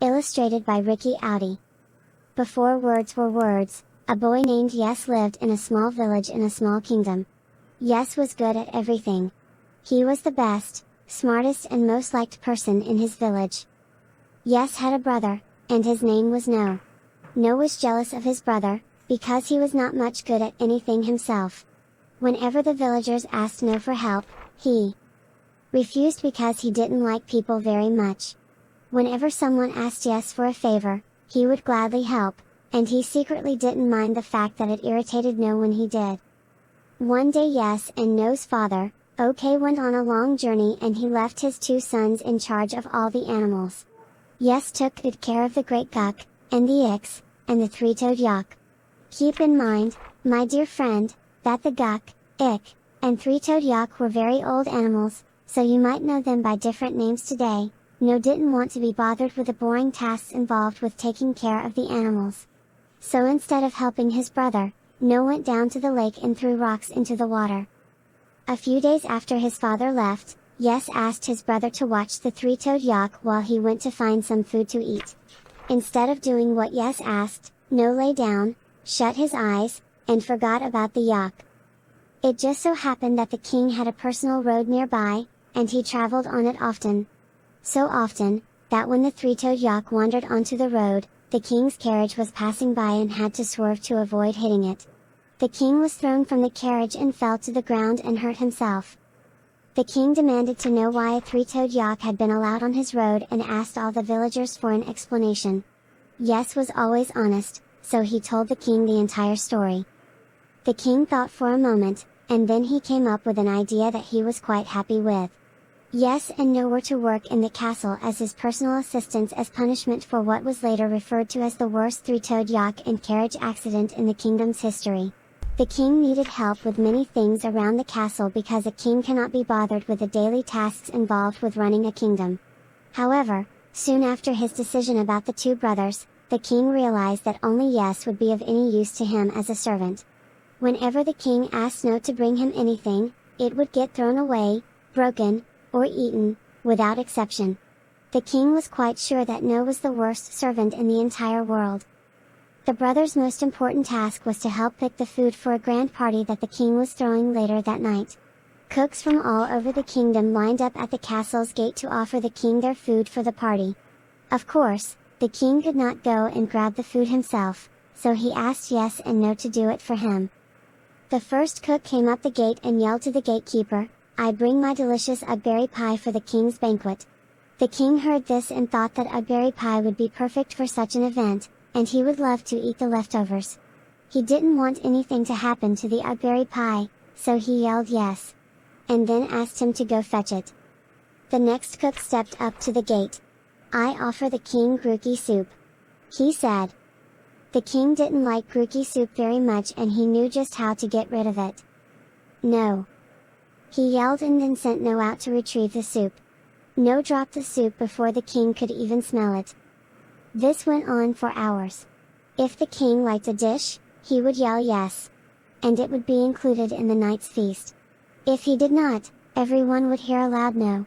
Illustrated by Ricky Audi. Before words were words, a boy named Yes lived in a small village in a small kingdom. Yes was good at everything. He was the best, smartest and most liked person in his village. Yes had a brother, and his name was No. No was jealous of his brother, because he was not much good at anything himself. Whenever the villagers asked No for help, he refused because he didn't like people very much. Whenever someone asked Yes for a favor, he would gladly help, and he secretly didn't mind the fact that it irritated No when he did. One day Yes and No's father, OK, went on a long journey and he left his two sons in charge of all the animals. Yes took good care of the great Guk, and the Ix, and the three-toed Yak. Keep in mind, my dear friend, that the Guk, Ik, and three-toed Yak were very old animals, so you might know them by different names today. No didn't want to be bothered with the boring tasks involved with taking care of the animals. So instead of helping his brother, No went down to the lake and threw rocks into the water. A few days after his father left, Yes asked his brother to watch the three-toed Yak while he went to find some food to eat. Instead of doing what Yes asked, No lay down, shut his eyes, and forgot about the Yak. It just so happened that the king had a personal road nearby, and he traveled on it often. So often, that when the three-toed Yak wandered onto the road, the king's carriage was passing by and had to swerve to avoid hitting it. The king was thrown from the carriage and fell to the ground and hurt himself. The king demanded to know why a three-toed Yak had been allowed on his road and asked all the villagers for an explanation. Yes was always honest, so he told the king the entire story. The king thought for a moment, and then he came up with an idea that he was quite happy with. Yes and No were to work in the castle as his personal assistants as punishment for what was later referred to as the worst three-toed Yak and carriage accident in the kingdom's history. The king needed help with many things around the castle because a king cannot be bothered with the daily tasks involved with running a kingdom. However, soon after his decision about the two brothers, the king realized that only Yes would be of any use to him as a servant. Whenever the king asked No to bring him anything, it would get thrown away, broken, or eaten, without exception. The king was quite sure that No was the worst servant in the entire world. The brothers' most important task was to help pick the food for a grand party that the king was throwing later that night. Cooks from all over the kingdom lined up at the castle's gate to offer the king their food for the party. Of course, the king could not go and grab the food himself, so he asked Yes and No to do it for him. The first cook came up the gate and yelled to the gatekeeper, "I bring my delicious ugberry pie for the king's banquet." The king heard this and thought that ugberry pie would be perfect for such an event, and he would love to eat the leftovers. He didn't want anything to happen to the ugberry pie, so he yelled yes. And then asked him to go fetch it. The next cook stepped up to the gate. "I offer the king grookie soup," he said. The king didn't like grookie soup very much and he knew just how to get rid of it. "No!" he yelled and then sent No out to retrieve the soup. No dropped the soup before the king could even smell it. This went on for hours. If the king liked a dish, he would yell yes. And it would be included in the night's feast. If he did not, everyone would hear a loud no.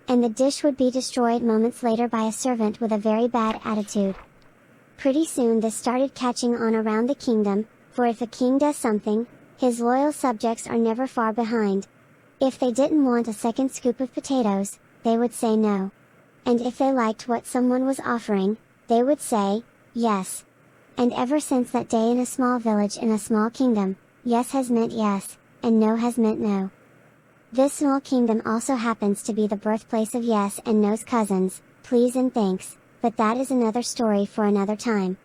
And the dish would be destroyed moments later by a servant with a very bad attitude. Pretty soon this started catching on around the kingdom, for if a king does something, his loyal subjects are never far behind. If they didn't want a second scoop of potatoes, they would say no. And if they liked what someone was offering, they would say, yes. And ever since that day in a small village in a small kingdom, yes has meant yes, and no has meant no. This small kingdom also happens to be the birthplace of Yes and No's cousins, Please and Thanks, but that is another story for another time.